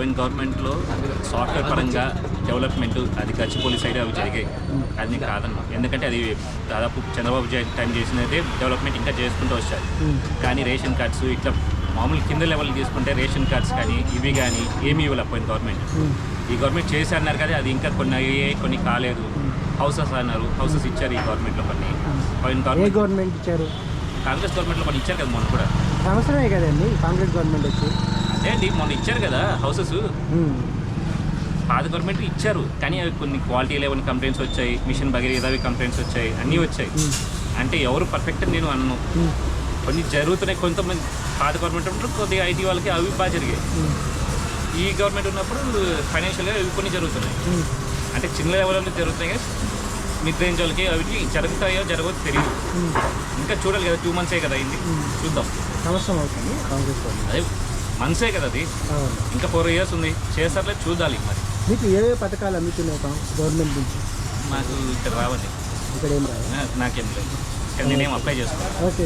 పోయిన గవర్నమెంట్లో సాఫ్ట్వేర్ పరంగా డెవలప్మెంట్ అది గచ్చిపోలి సైడ్ అవి జరిగాయి. అది నేను కాదన్నా, ఎందుకంటే అది దాదాపు చంద్రబాబు టైం చేసినదే డెవలప్మెంట్ ఇంకా చేసుకుంటూ వచ్చారు. కానీ రేషన్ కార్డ్స్ ఇట్లా మామూలు కింద లెవెల్ తీసుకుంటే రేషన్ కార్డ్స్ కానీ ఇవి కానీ ఏమీ ఇవ్వలే పోయిన గవర్నమెంట్. ఈ గవర్నమెంట్ చేసి అన్నారు కానీ అది ఇంకా కొన్ని అయ్యాయి, కొన్ని కాలేదు. హౌసెస్ అన్నారు, హౌసెస్ ఇచ్చారు ఈ గవర్నమెంట్లో కొన్ని. పోయిన గవర్నమెంట్ ఇచ్చారు, కాంగ్రెస్ గవర్నమెంట్లో కొన్ని ఇచ్చారు కదా మొన్న కూడా. సంవత్సరమే కదండి కాంగ్రెస్ గవర్నమెంట్ వచ్చి. అదే అండి మొన్న ఇచ్చారు కదా హౌసెస్. పాత గవర్నమెంట్ ఇచ్చారు కానీ అవి కొన్ని క్వాలిటీ లేవని కంప్లైంట్స్ వచ్చాయి, మిషన్ భగీరథవి కంప్లైంట్స్ వచ్చాయి, అన్నీ వచ్చాయి. అంటే ఎవరు పర్ఫెక్ట్ నేను అన్ను, కొన్ని జరుగుతున్నాయి. కొంతమంది పాత గవర్నమెంట్ ఉన్నప్పుడు కొద్దిగా ఐటీ వాళ్ళకి అవి బాగా జరిగాయి. ఈ గవర్నమెంట్ ఉన్నప్పుడు ఫైనాన్షియల్గా అవి కొన్ని జరుగుతున్నాయి. అంటే చిన్న లెవెల్లో జరుగుతున్నాయి కానీ మిడ్ రేంజ్ వాళ్ళకి అవి జరుగుతాయో జరగవో తెలియదు. ఇంకా చూడాలి కదా, 2 months కదా అయింది, చూద్దాం. సంవత్సరం అవుతుంది కాంగ్రెస్ అదే మనసే కదా అది, ఇంకా 4 years ఉంది, చేస్తారులే చూడాలి. మరి మీకు ఏ పథకాలు అందుతున్నాయి గవర్నమెంట్ నుంచి? నాకు ఇక్కడ రావండి, ఇక్కడ ఏం రావు, నాకేం లేదు, ఇక్కడ నేనేం అప్లై చేస్తాను. ఓకే,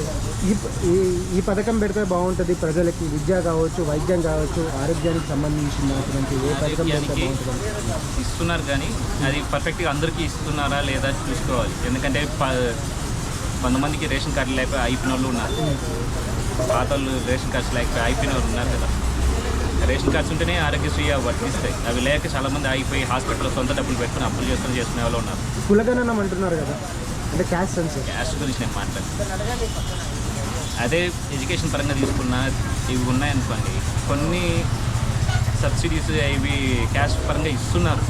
ఈ పథకం పెడితే బాగుంటుంది ప్రజలకి, విద్య కావచ్చు, వైద్యం కావచ్చు, ఆరోగ్యానికి సంబంధించినటువంటి ఏ పథకం పెడితే బాగుంటుంది? ఇస్తున్నారు కానీ అది పర్ఫెక్ట్గా అందరికీ ఇస్తున్నారా లేదా చూసుకోవాలి. ఎందుకంటే కొంతమందికి రేషన్ కార్డు లేకపోతే అయిపోయిన వాళ్ళు ఉన్నారు, పాత వాళ్ళు రేషన్ కార్డ్స్ లేకపోతే అయిపోయిన వాళ్ళు ఉన్నారు కదా. రేషన్ కార్డ్స్ ఉంటేనే ఆరోగ్యశ్రీ వర్తిస్తాయి, అవి లేక చాలామంది ఆగిపోయి హాస్పిటల్లో సొంత డబ్బులు పెట్టుకుని అప్పులు చేసుకునే వాళ్ళు ఉన్నారు. కులగణనం అంటున్నారు కదా, అంటే క్యాస్ట్ సెన్సస్, క్యాస్ట్ గురించి నేను మాట్లాడతాను. అదే ఎడ్యుకేషన్ పరంగా తీసుకున్న ఇవి ఉన్నాయనుకోండి, కొన్ని సబ్సిడీస్ ఇవి క్యాస్ట్ పరంగా ఇస్తున్నారు.